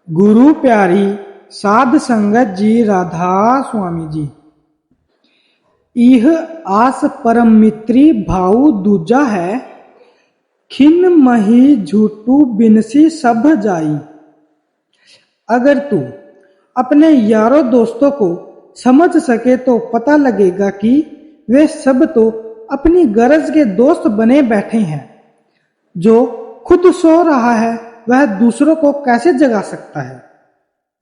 गुरु प्यारी साध संगत जी राधा स्वामी जी। इह आस परम मित्री भाऊ दूजा है, खिन मही झूठू बिनसी सब जाई। अगर तू अपने यारों दोस्तों को समझ सके तो पता लगेगा कि वे सब तो अपनी गरज के दोस्त बने बैठे हैं। जो खुद सो रहा है वह दूसरों को कैसे जगा सकता है।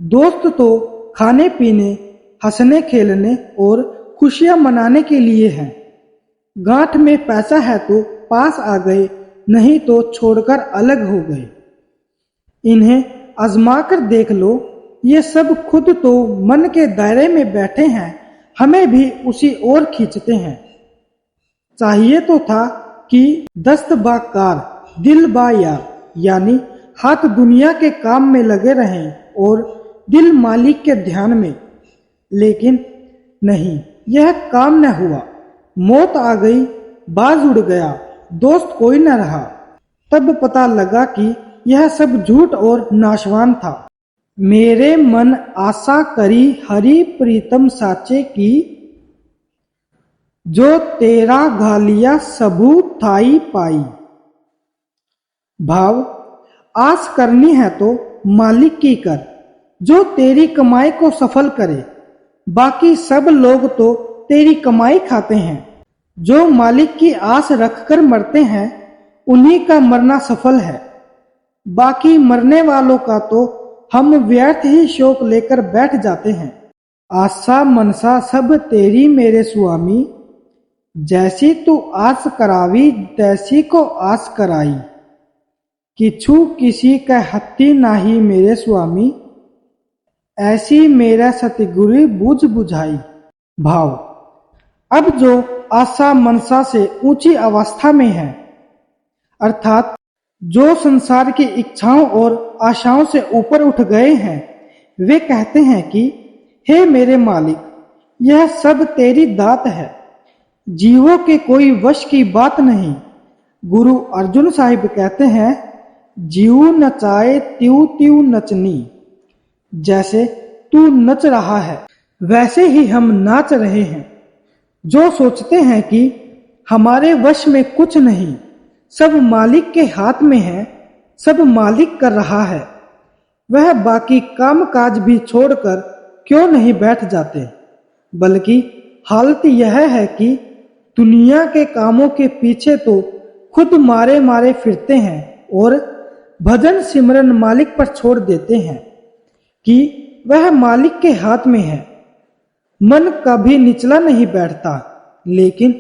दोस्त तो खाने पीने, हंसने खेलने और खुशियां मनाने के लिए हैं। गांठ में पैसा है तो पास आ गए, नहीं तो छोड़कर अलग हो गए। इन्हें आजमा कर देख लो, ये सब खुद तो मन के दायरे में बैठे हैं, हमें भी उसी ओर खींचते हैं। चाहिए तो था कि दस्त बा कार दिल बा यार, यानी हाथ दुनिया के काम में लगे रहें और दिल मालिक के ध्यान में। लेकिन नहीं, यह काम न हुआ। मौत आ गई, बाज उड़ गया, दोस्त कोई न रहा। तब पता लगा कि यह सब झूठ और नाशवान था। मेरे मन आशा करी हरि प्रीतम साचे की, जो तेरा घालिया सबू थाई पाई। भाव, आस करनी है तो मालिक की कर, जो तेरी कमाई को सफल करे। बाकी सब लोग तो तेरी कमाई खाते हैं। जो मालिक की आस रखकर मरते हैं, उन्हीं का मरना सफल है। बाकी मरने वालों का तो हम व्यर्थ ही शोक लेकर बैठ जाते हैं। आशा मनसा सब तेरी मेरे स्वामी, जैसी तू आस करावी तैसी को आस कराई। किछु किसी का हत्ती नाही मेरे स्वामी, ऐसी मेरा सतगुरु बुझ बुझाई। भाव, अब जो आशा मनसा से ऊंची अवस्था में है, अर्थात जो संसार की इच्छाओं और आशाओं से ऊपर उठ गए हैं, वे कहते हैं कि हे मेरे मालिक, यह सब तेरी दात है, जीवों के कोई वश की बात नहीं। गुरु अर्जुन साहिब कहते हैं, जीव नचाए त्यू त्यू नचनी। जैसे तू नच रहा है वैसे ही हम नाच रहे हैं। जो सोचते हैं कि हमारे वश में कुछ नहीं, सब मालिक के हाथ में है, सब मालिक कर रहा है, वह बाकी काम काज भी छोड़कर क्यों नहीं बैठ जाते। बल्कि हालत यह है कि दुनिया के कामों के पीछे तो खुद मारे मारे फिरते हैं और भजन सिमरन मालिक पर छोड़ देते हैं कि वह मालिक के हाथ में है। मन कभी निचला नहीं बैठता। लेकिन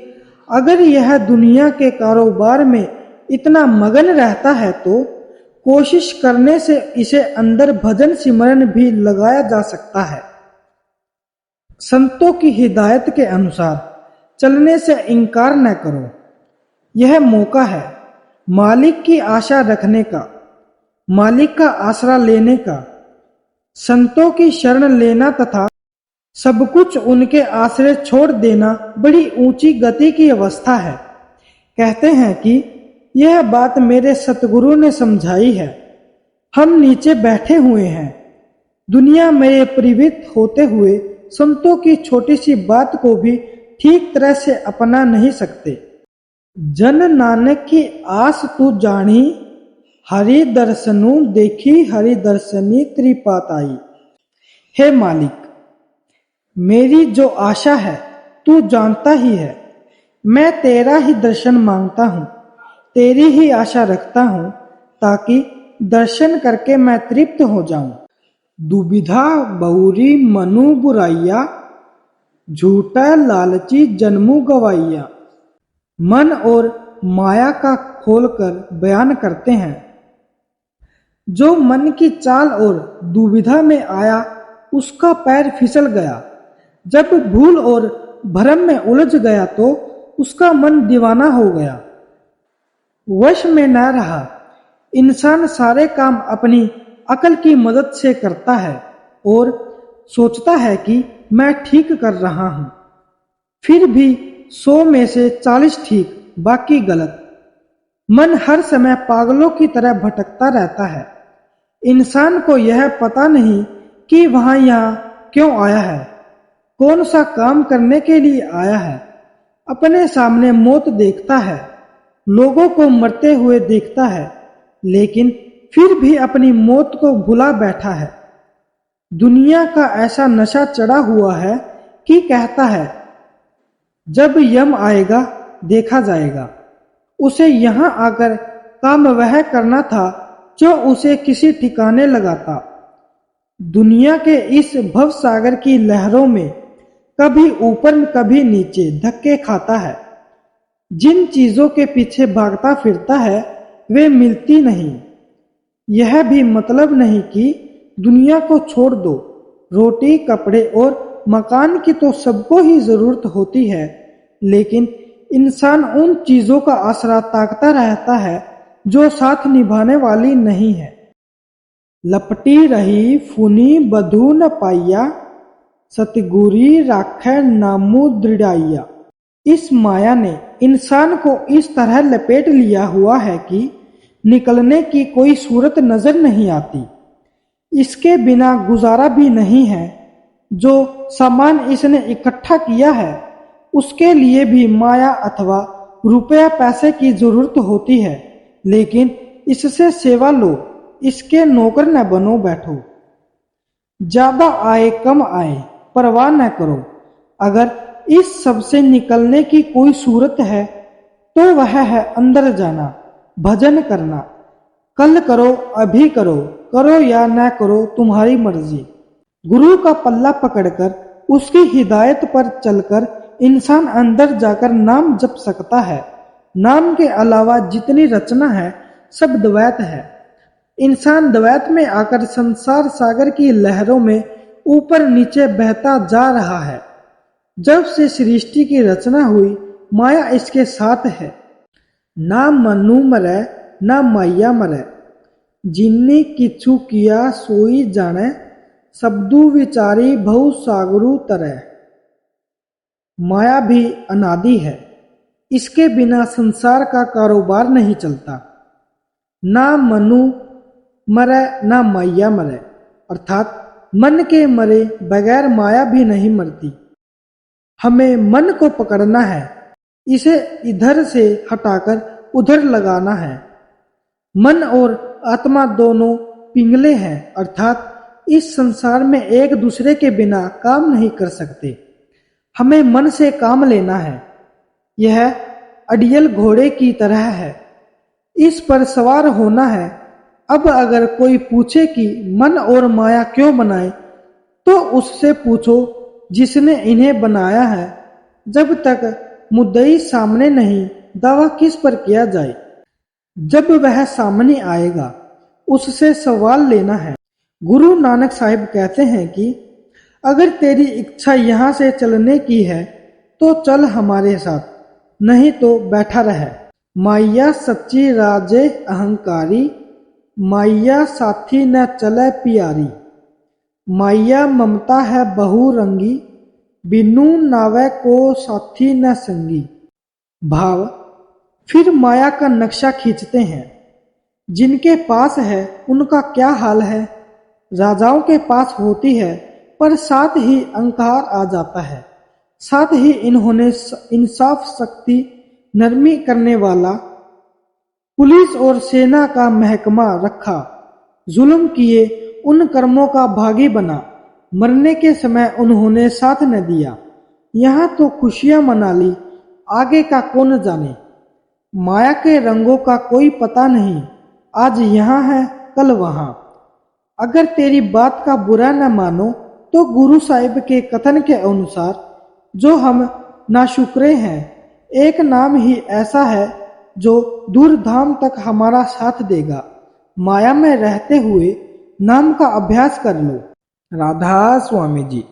अगर यह दुनिया के कारोबार में इतना मगन रहता है तो कोशिश करने से इसे अंदर भजन सिमरन भी लगाया जा सकता है। संतों की हिदायत के अनुसार चलने से इनकार न करो। यह मौका है मालिक की आशा रखने का, मालिक का आसरा लेने का, संतों की शरण लेना तथा सब कुछ उनके आश्रय छोड़ देना बड़ी ऊंची गति की अवस्था है। कहते हैं कि यह बात मेरे सतगुरु ने समझाई है। हम नीचे बैठे हुए हैं, दुनिया में परिवृत्त होते हुए संतों की छोटी सी बात को भी ठीक तरह से अपना नहीं सकते। जन नानक की आस तू जानी, हरि दर्शनु देखी हरि दर्शनी त्रिपाताई। हे मालिक, मेरी जो आशा है तू जानता ही है। मैं तेरा ही दर्शन मांगता हूँ, तेरी ही आशा रखता हूँ, ताकि दर्शन करके मैं तृप्त हो जाऊं। दुविधा बहुरी मनु बुराइया, झूठा लालची जन्मु गवाइया। मन और माया का खोलकर बयान करते हैं। जो मन की चाल और दुविधा में आया उसका पैर फिसल गया। जब भूल और भ्रम में उलझ गया तो उसका मन दीवाना हो गया, वश में न रहा। इंसान सारे काम अपनी अकल की मदद से करता है और सोचता है कि मैं ठीक कर रहा हूं, फिर भी 100 में से 40 ठीक, बाकी गलत। मन हर समय पागलों की तरह भटकता रहता है। इंसान को यह पता नहीं कि वहां यहाँ क्यों आया है, कौन सा काम करने के लिए आया है। अपने सामने मौत देखता है, लोगों को मरते हुए देखता है, लेकिन फिर भी अपनी मौत को भुला बैठा है। दुनिया का ऐसा नशा चढ़ा हुआ है कि कहता है जब यम आएगा देखा जाएगा। उसे यहाँ आकर काम वह करना था जो उसे किसी ठिकाने लगाता। दुनिया के इस भव सागर की लहरों में कभी ऊपर कभी नीचे धक्के खाता है। जिन चीजों के पीछे भागता फिरता है वे मिलती नहीं। यह भी मतलब नहीं कि दुनिया को छोड़ दो। रोटी कपड़े और मकान की तो सबको ही जरूरत होती है, लेकिन इंसान उन चीजों का आसरा ताकता रहता है जो साथ निभाने वाली नहीं है। लपटी रही फुनी बधू न पाइया, सतगुरी राखै नामू दृढ़ाइया। इस माया ने इंसान को इस तरह लपेट लिया हुआ है कि निकलने की कोई सूरत नजर नहीं आती। इसके बिना गुजारा भी नहीं है। जो सामान इसने इकट्ठा किया है उसके लिए भी माया अथवा रुपया पैसे की जरूरत होती है, लेकिन इससे सेवा लो, इसके नौकर न बनो बैठो। ज्यादा आए कम आए परवाह न करो। अगर इस सब से निकलने की कोई सूरत है तो वह है अंदर जाना, भजन करना। कल करो अभी करो, करो या न करो तुम्हारी मर्जी। गुरु का पल्ला पकड़कर उसकी हिदायत पर चलकर इंसान अंदर जाकर नाम जप सकता है। नाम के अलावा जितनी रचना है सब द्वैत है। इंसान द्वैत में आकर संसार सागर की लहरों में ऊपर नीचे बहता जा रहा है। जब से सृष्टि की रचना हुई माया इसके साथ है। ना मनु मरै ना माया मरै, जिन्नी किछु किया सोई जाने, सबदु विचारी बहु सागरु तरह। माया भी अनादि है, इसके बिना संसार का कारोबार नहीं चलता। ना मनु मरे ना माया मरे, अर्थात मन के मरे बगैर माया भी नहीं मरती। हमें मन को पकड़ना है, इसे इधर से हटाकर उधर लगाना है। मन और आत्मा दोनों पिंगले हैं, अर्थात इस संसार में एक दूसरे के बिना काम नहीं कर सकते। हमें मन से काम लेना है। यह अडियल घोड़े की तरह है, इस पर सवार होना है। अब अगर कोई पूछे कि मन और माया क्यों बनाए, तो उससे पूछो जिसने इन्हें बनाया है। जब तक मुद्दई सामने नहीं, दावा किस पर किया जाए। जब वह सामने आएगा उससे सवाल लेना है। गुरु नानक साहिब कहते हैं कि अगर तेरी इच्छा यहाँ से चलने की है तो चल हमारे साथ, नहीं तो बैठा रह। माया सच्ची राजे अहंकारी, माया साथी न चले प्यारी। माया ममता है बहुरंगी, बिनु नावे को साथी न संगी। भाव फिर माया का नक्शा खींचते हैं। जिनके पास है उनका क्या हाल है। राजाओं के पास होती है, पर साथ ही अहंकार आ जाता है। साथ ही इन्होंने इंसाफ शक्ति नरमी करने वाला पुलिस और सेना का महकमा रखा। जुल्म किए उन कर्मों का भागी बना। मरने के समय उन्होंने साथ न दिया। यहाँ तो खुशियां मना ली, आगे का कौन जाने। माया के रंगों का कोई पता नहीं, आज यहाँ है कल वहां। अगर तेरी बात का बुरा न मानो तो गुरु साहिब के कथन के अनुसार जो हम नाशुक्रे हैं, एक नाम ही ऐसा है जो दूर धाम तक हमारा साथ देगा। माया में रहते हुए नाम का अभ्यास कर लो। राधा स्वामी जी।